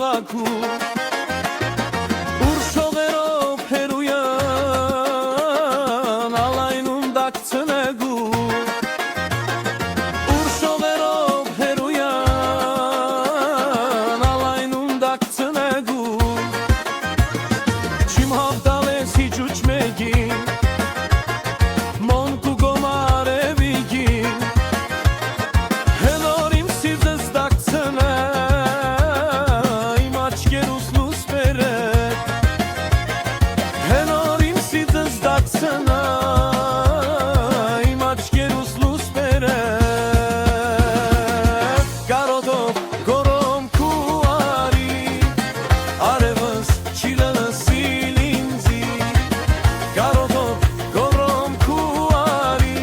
քաղաքում ուր շողերով հերույան ալայնում դակցնեգու ուր շողերով հերույան ալայնում դակցնեգու չիմ հավդալես հիջուչ մեգին մոնկու գոմարևիգին հելոր իմ սիրտս դակցնե իմ աչկերուս լուս բերեք հելոր իմ սիրտս դակցնե իմ աչկերուս լուս բերեք կարոտով գորոմ քու արի արևս չի լսիլ ինձի կարոտով գորոմ քու արի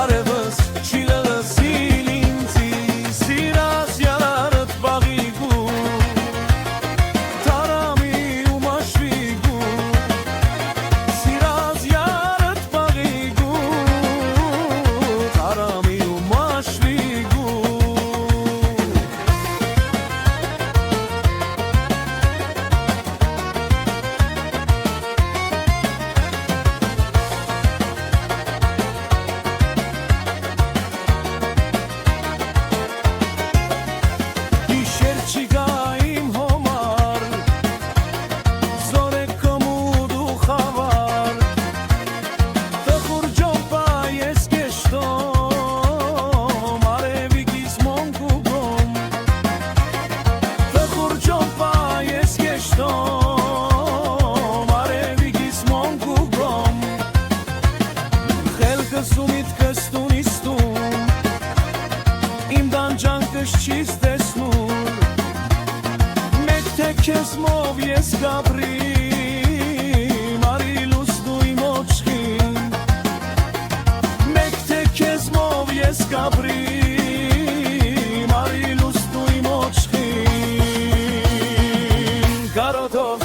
արևս չի լսիլ ինձի սիրած յարարդ բաղիգու թարամի ու մաշվիգու սիրած յարարդ բաղիգու թարամի ու մաշվիգու Գիշեր չի գա իմ հոմար Զորեք կմուդ ու խավար Տխուր ջոպա ես կեշտոմ Արևիկիս մոնկու գոմ Տխուր ջոպա ես կեշտոմ Արևիկիս մոնկու գոմ Խելքս ու միտքս տունիստում Իմ դանջանքս չիս տեսնում Մեկ թե քեզ մով ես գաբրիմ Արի լուսնու իմ օջքին Մեկ թե քեզ մով ես գաբրիմ Արի լուսնու իմ օջքին Կարոտով